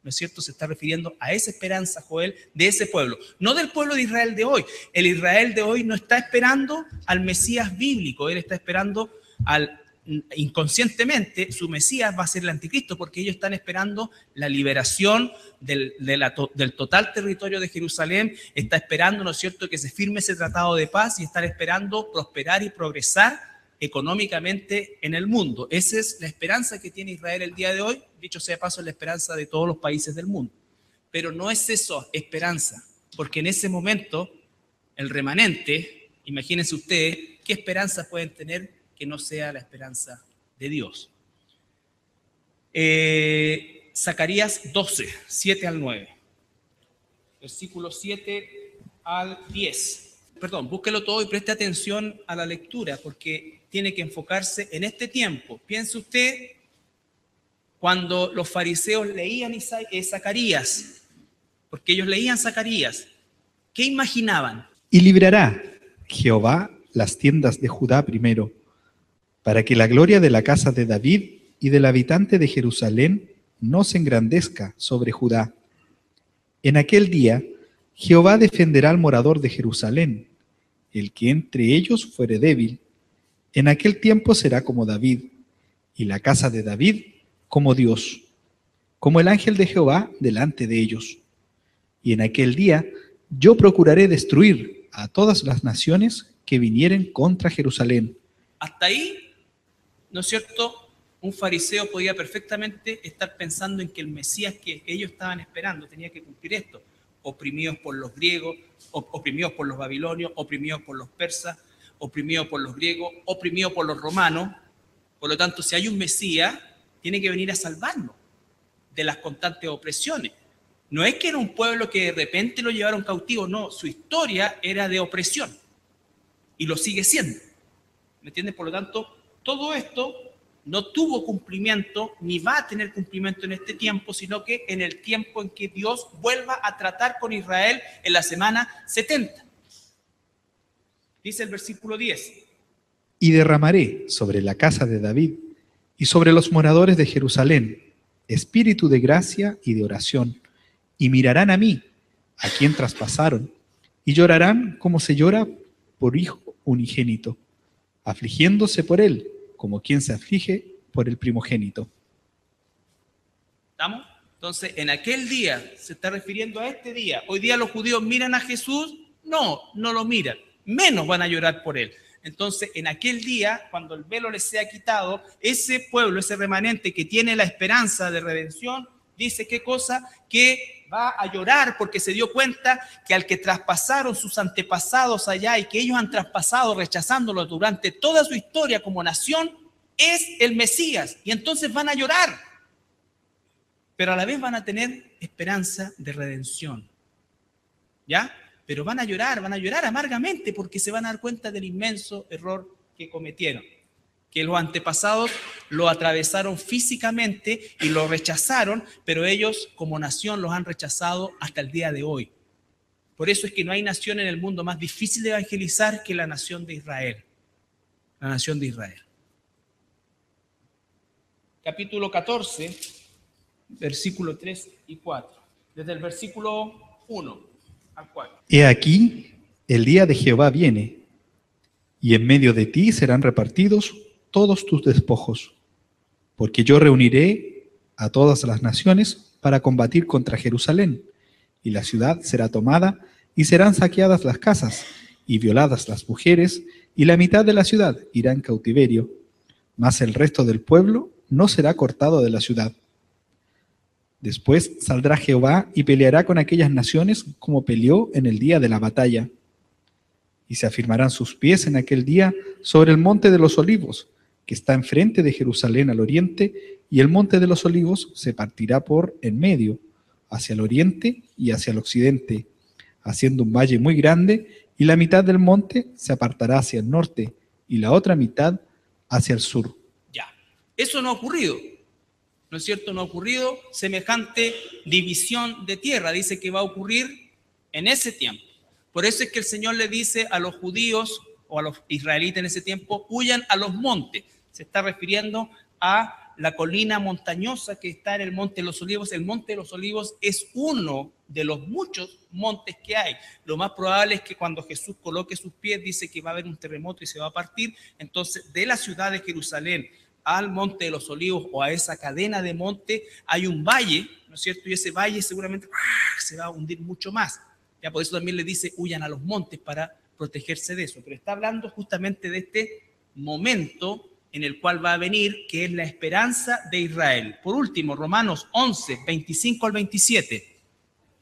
¿no es cierto?, se está refiriendo a esa esperanza, Joel, de ese pueblo. No del pueblo de Israel de hoy. El Israel de hoy no está esperando al Mesías bíblico. Él está esperando inconscientemente, su Mesías va a ser el anticristo, porque ellos están esperando la liberación del total territorio de Jerusalén, está esperando, ¿no es cierto?, que se firme ese tratado de paz y están esperando prosperar y progresar económicamente en el mundo. Esa es la esperanza que tiene Israel el día de hoy, dicho sea de paso, es la esperanza de todos los países del mundo. Pero no es eso esperanza, porque en ese momento el remanente, imagínense ustedes, ¿qué esperanza pueden tener que no sea la esperanza de Dios? Zacarías 12, 7 al 9. Versículo 7 al 10. Perdón, búsquelo todo y preste atención a la lectura, porque tiene que enfocarse en este tiempo. Piense usted, cuando los fariseos leían Zacarías, porque ellos leían Zacarías, ¿qué imaginaban? Y librará Jehová las tiendas de Judá primero, para que la gloria de la casa de David y del habitante de Jerusalén no se engrandezca sobre Judá. En aquel día Jehová defenderá al morador de Jerusalén, el que entre ellos fuere débil. En aquel tiempo será como David, y la casa de David como Dios, como el ángel de Jehová delante de ellos. Y en aquel día yo procuraré destruir a todas las naciones que vinieren contra Jerusalén. Hasta ahí, ¿no es cierto?, un fariseo podía perfectamente estar pensando en que el Mesías que ellos estaban esperando tenía que cumplir esto. Oprimidos por los griegos, oprimidos por los babilonios, oprimidos por los persas, oprimidos por los griegos, oprimidos por los romanos. Por lo tanto, si hay un Mesías, tiene que venir a salvarnos de las constantes opresiones. No es que era un pueblo que de repente lo llevaron cautivo, no, su historia era de opresión y lo sigue siendo. ¿Me entiendes? Por lo tanto, todo esto no tuvo cumplimiento ni va a tener cumplimiento en este tiempo, sino que en el tiempo en que Dios vuelva a tratar con Israel en la semana 70. Dice el versículo 10. Y derramaré sobre la casa de David y sobre los moradores de Jerusalén espíritu de gracia y de oración, y mirarán a mí, a quien traspasaron, y llorarán como se llora por hijo unigénito, afligiéndose por él, como quien se aflige por el primogénito. ¿Estamos? Entonces, en aquel día, se está refiriendo a este día. Hoy día los judíos miran a Jesús, no lo miran, menos van a llorar por él. Entonces, en aquel día, cuando el velo les sea quitado, ese pueblo, ese remanente que tiene la esperanza de redención, dice qué cosa, que va a llorar porque se dio cuenta que al que traspasaron sus antepasados allá y que ellos han traspasado rechazándolo durante toda su historia como nación, es el Mesías. Y entonces van a llorar, pero a la vez van a tener esperanza de redención. ¿Ya? Pero van a llorar amargamente porque se van a dar cuenta del inmenso error que cometieron. Que los antepasados lo atravesaron físicamente y lo rechazaron, pero ellos como nación los han rechazado hasta el día de hoy. Por eso es que no hay nación en el mundo más difícil de evangelizar que la nación de Israel. La nación de Israel. Capítulo 14, versículo 3 y 4. Desde el versículo 1 al 4. He aquí, el día de Jehová viene, y en medio de ti serán repartidos todos tus despojos, porque yo reuniré a todas las naciones para combatir contra Jerusalén, y la ciudad será tomada, y serán saqueadas las casas, y violadas las mujeres, y la mitad de la ciudad irá en cautiverio, mas el resto del pueblo no será cortado de la ciudad. Después saldrá Jehová y peleará con aquellas naciones como peleó en el día de la batalla. Y se afirmarán sus pies en aquel día sobre el monte de los olivos, que está enfrente de Jerusalén al oriente, y el monte de los olivos se partirá por en medio, hacia el oriente y hacia el occidente, haciendo un valle muy grande, y la mitad del monte se apartará hacia el norte, y la otra mitad hacia el sur. Ya, eso no ha ocurrido. ¿No es cierto? No ha ocurrido semejante división de tierra. Dice que va a ocurrir en ese tiempo. Por eso es que el Señor le dice a los judíos o a los israelitas en ese tiempo, huyan a los montes. Se está refiriendo a la colina montañosa que está en el Monte de los Olivos. El Monte de los Olivos es uno de los muchos montes que hay. Lo más probable es que cuando Jesús coloque sus pies, dice que va a haber un terremoto y se va a partir. Entonces, de la ciudad de Jerusalén al Monte de los Olivos o a esa cadena de monte, hay un valle, ¿no es cierto? Y ese valle seguramente se va a hundir mucho más. Ya por eso también le dice, huyan a los montes para protegerse de eso. Pero está hablando justamente de este momento en el cual va a venir, que es la esperanza de Israel. Por último, Romanos 11, 25 al 27.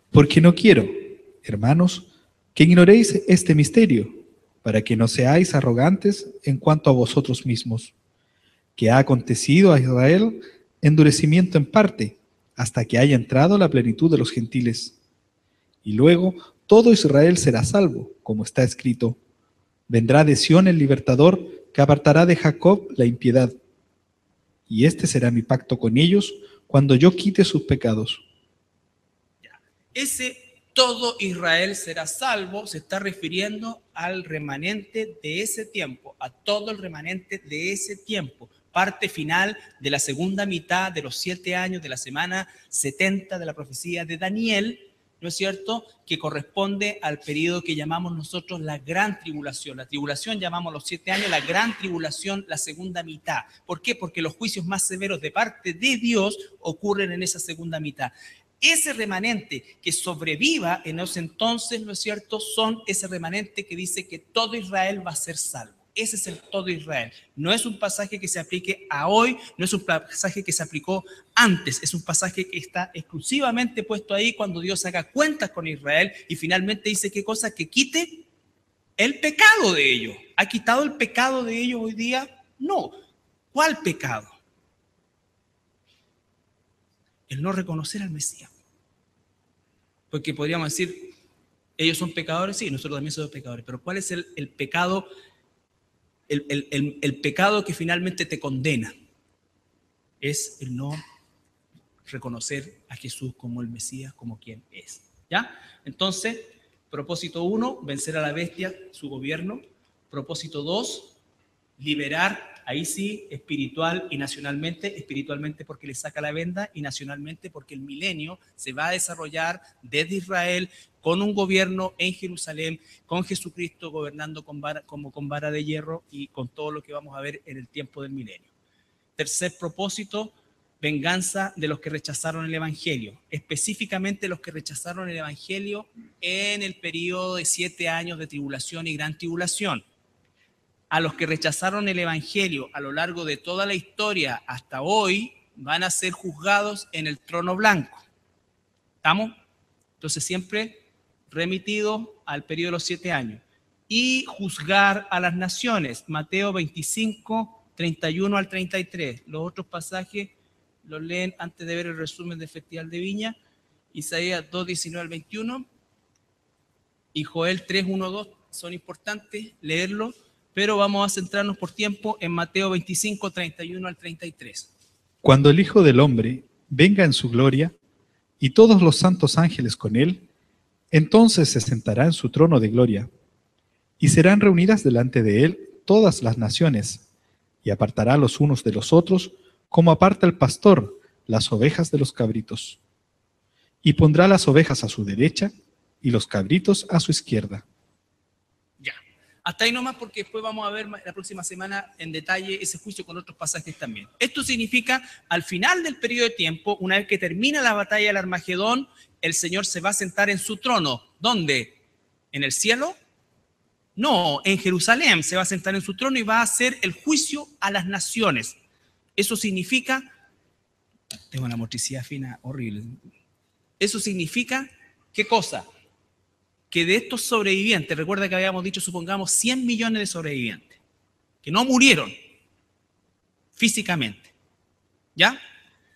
Porque no quiero, hermanos, que ignoréis este misterio, para que no seáis arrogantes en cuanto a vosotros mismos, que ha acontecido a Israel endurecimiento en parte, hasta que haya entrado la plenitud de los gentiles. Y luego todo Israel será salvo, como está escrito. Vendrá de Sión el libertador, que apartará de Jacob la impiedad. Y este será mi pacto con ellos, cuando yo quite sus pecados. Ese todo Israel será salvo se está refiriendo al remanente de ese tiempo, a todo el remanente de ese tiempo. Parte final de la segunda mitad de los 7 años de la semana 70 de la profecía de Daniel, ¿no es cierto?, que corresponde al periodo que llamamos nosotros la gran tribulación. La tribulación llamamos los 7 años, la gran tribulación la segunda mitad. ¿Por qué? Porque los juicios más severos de parte de Dios ocurren en esa segunda mitad. Ese remanente que sobreviva en ese entonces, ¿no es cierto?, son ese remanente que dice que todo Israel va a ser salvo. Ese es el todo Israel. No es un pasaje que se aplique a hoy, no es un pasaje que se aplicó antes, es un pasaje que está exclusivamente puesto ahí cuando Dios haga cuentas con Israel y finalmente dice qué cosa, que quite el pecado de ellos. ¿Ha quitado el pecado de ellos hoy día? No. ¿Cuál pecado? El no reconocer al Mesías. Porque podríamos decir, ellos son pecadores, sí, nosotros también somos pecadores, pero ¿cuál es el pecado? El pecado que finalmente te condena es el no reconocer a Jesús como el Mesías, como quien es. ¿Ya? Entonces, propósito 1, vencer a la bestia, su gobierno. Propósito 2, liberar, ahí sí, espiritual y nacionalmente. Espiritualmente porque le saca la venda y nacionalmente porque el milenio se va a desarrollar desde Israel con un gobierno en Jerusalén, con Jesucristo gobernando con vara de hierro y con todo lo que vamos a ver en el tiempo del milenio. Tercer propósito, venganza de los que rechazaron el Evangelio, específicamente los que rechazaron el Evangelio en el periodo de 7 años de tribulación y gran tribulación. a los que rechazaron el Evangelio a lo largo de toda la historia hasta hoy van a ser juzgados en el trono blanco. ¿Estamos? Entonces siempre remitido al periodo de los 7 años. Y juzgar a las naciones. Mateo 25, 31 al 33. Los otros pasajes los leen antes de ver el resumen del Festival de Viña. Isaías 2, 19 al 21. Y Joel 3, 1, 2. Son importantes leerlos, pero vamos a centrarnos por tiempo en Mateo 25, 31 al 33. Cuando el Hijo del Hombre venga en su gloria, y todos los santos ángeles con él, entonces se sentará en su trono de gloria, y serán reunidas delante de él todas las naciones, y apartará los unos de los otros, como aparta el pastor las ovejas de los cabritos. Y pondrá las ovejas a su derecha, y los cabritos a su izquierda. Ya, hasta ahí nomás, porque después vamos a ver la próxima semana en detalle ese juicio con otros pasajes también. Esto significa, al final del periodo de tiempo, una vez que termina la batalla del Armagedón, el Señor se va a sentar en su trono. ¿Dónde? ¿En el cielo? No, en Jerusalén se va a sentar en su trono y va a hacer el juicio a las naciones. Eso significa, tengo una motricidad fina horrible, eso significa, ¿qué cosa? Que de estos sobrevivientes, recuerda que habíamos dicho, supongamos 100 millones de sobrevivientes, que no murieron físicamente, ¿ya?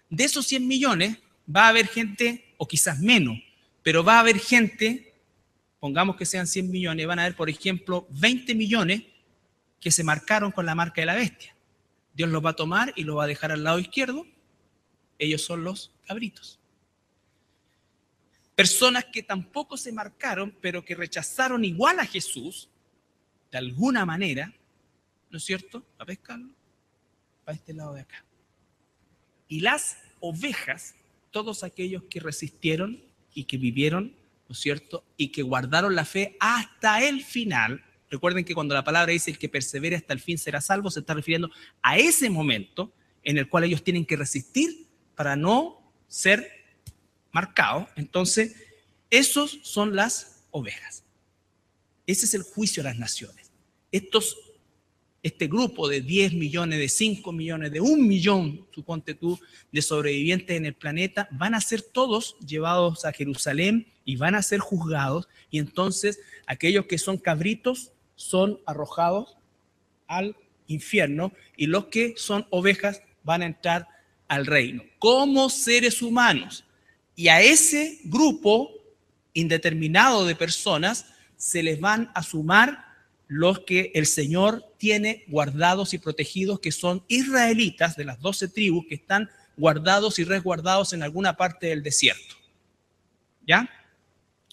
De esos 100 millones va a haber gente, o quizás menos, pero va a haber gente, pongamos que sean 100 millones, van a haber, por ejemplo, 20 millones que se marcaron con la marca de la bestia. Dios los va a tomar y los va a dejar al lado izquierdo. Ellos son los cabritos. Personas que tampoco se marcaron, pero que rechazaron igual a Jesús, de alguna manera, ¿no es cierto? ¿Para pescarlo? Para este lado de acá. Y las ovejas, todos aquellos que resistieron y que vivieron, ¿no es cierto? Y que guardaron la fe hasta el final. Recuerden que cuando la palabra dice el que persevere hasta el fin será salvo, se está refiriendo a ese momento en el cual ellos tienen que resistir para no ser marcados. Entonces, esos son las ovejas. Ese es el juicio a las naciones. Este grupo de 10 millones, de 5 millones, de 1 millón, suponte tú, de sobrevivientes en el planeta, van a ser todos llevados a Jerusalén y van a ser juzgados. Y entonces, aquellos que son cabritos son arrojados al infierno y los que son ovejas van a entrar al reino como seres humanos. Y a ese grupo indeterminado de personas se les van a sumar los que el Señor tiene guardados y protegidos, que son israelitas de las 12 tribus que están guardados y resguardados en alguna parte del desierto. ¿Ya?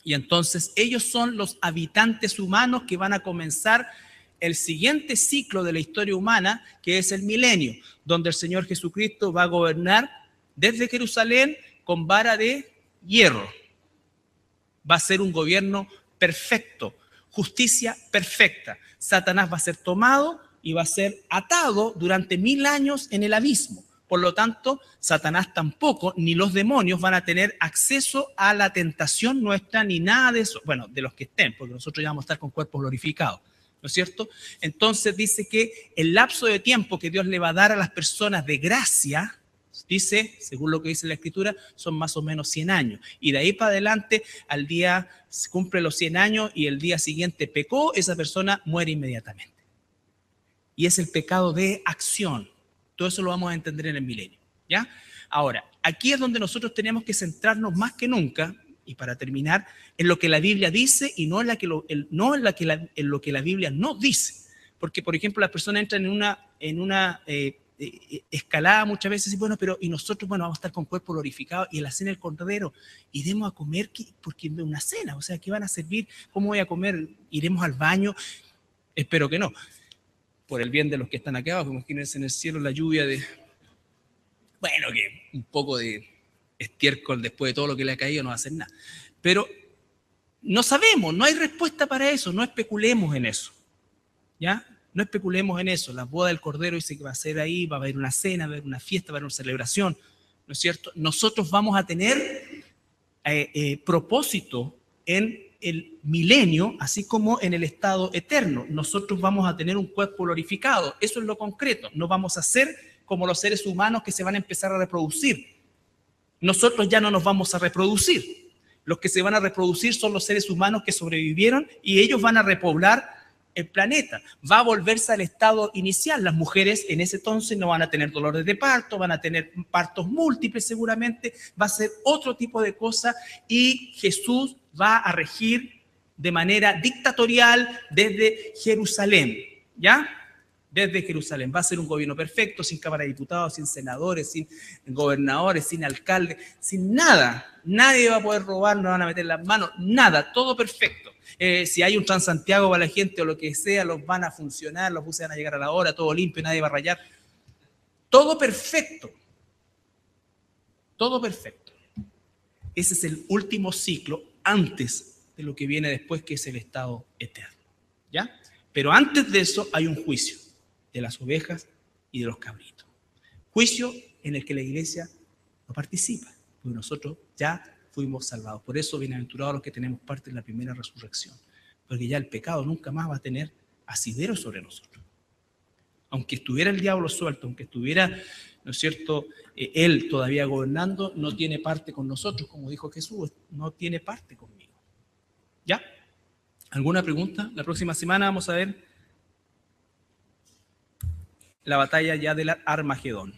Y entonces ellos son los habitantes humanos que van a comenzar el siguiente ciclo de la historia humana, que es el milenio, donde el Señor Jesucristo va a gobernar desde Jerusalén con vara de hierro. Va a ser un gobierno perfecto, justicia perfecta. Satanás va a ser tomado y va a ser atado durante 1000 años en el abismo. Por lo tanto, Satanás tampoco, ni los demonios van a tener acceso a la tentación nuestra, ni nada de eso. Bueno, de los que estén, porque nosotros ya vamos a estar con cuerpos glorificados, ¿no es cierto? Entonces dice que el lapso de tiempo que Dios le va a dar a las personas de gracia, dice, según lo que dice la Escritura, son más o menos 100 años. Y de ahí para adelante, al día se cumple los 100 años y el día siguiente pecó, esa persona muere inmediatamente. Y es el pecado de acción. Todo eso lo vamos a entender en el milenio, ¿ya? Ahora, aquí es donde nosotros tenemos que centrarnos más que nunca, y para terminar, en lo que la Biblia dice y no en lo que la Biblia no dice. Porque, por ejemplo, las personas entran en una escalada muchas veces y bueno, pero y nosotros, bueno, vamos a estar con cuerpo glorificado y en la cena del Cordero iremos a comer, porque es una cena, o sea, ¿qué van a servir? ¿Cómo voy a comer? ¿Iremos al baño? Espero que no. Por el bien de los que están acá abajo, imagínense en el cielo la lluvia de, bueno, que un poco de estiércol después de todo lo que le ha caído no va a hacer nada. Pero no sabemos, no hay respuesta para eso, no especulemos en eso, ¿ya? No especulemos en eso. La boda del Cordero dice que va a ser ahí, va a haber una cena, va a haber una fiesta, va a haber una celebración, ¿no es cierto? Nosotros vamos a tener propósito en el milenio, así como en el estado eterno. Nosotros vamos a tener un cuerpo glorificado. Eso es lo concreto. No vamos a ser como los seres humanos que se van a empezar a reproducir. Nosotros ya no nos vamos a reproducir. Los que se van a reproducir son los seres humanos que sobrevivieron y ellos van a repoblar el planeta. Va a volverse al estado inicial. Las mujeres en ese entonces no van a tener dolores de parto, van a tener partos múltiples seguramente, va a ser otro tipo de cosa y Jesús va a regir de manera dictatorial desde Jerusalén, ¿ya? Desde Jerusalén. Va a ser un gobierno perfecto, sin Cámara de Diputados, sin senadores, sin gobernadores, sin alcaldes, sin nada. Nadie va a poder robar, no van a meter las manos, nada, todo perfecto. Si hay un Transantiago para la gente o lo que sea, los van a funcionar, los buses van a llegar a la hora, todo limpio, nadie va a rayar. Todo perfecto. Todo perfecto. Ese es el último ciclo antes de lo que viene después, que es el estado eterno, ¿ya? Pero antes de eso hay un juicio de las ovejas y de los cabritos. Juicio en el que la iglesia no participa, porque nosotros ya fuimos salvados. Por eso, bienaventurados los que tenemos parte en la primera resurrección, porque ya el pecado nunca más va a tener asidero sobre nosotros. Aunque estuviera el diablo suelto, aunque estuviera, ¿no es cierto?, él todavía gobernando, no tiene parte con nosotros, como dijo Jesús, no tiene parte conmigo. ¿Ya? ¿Alguna pregunta? La próxima semana vamos a ver la batalla ya del Armagedón.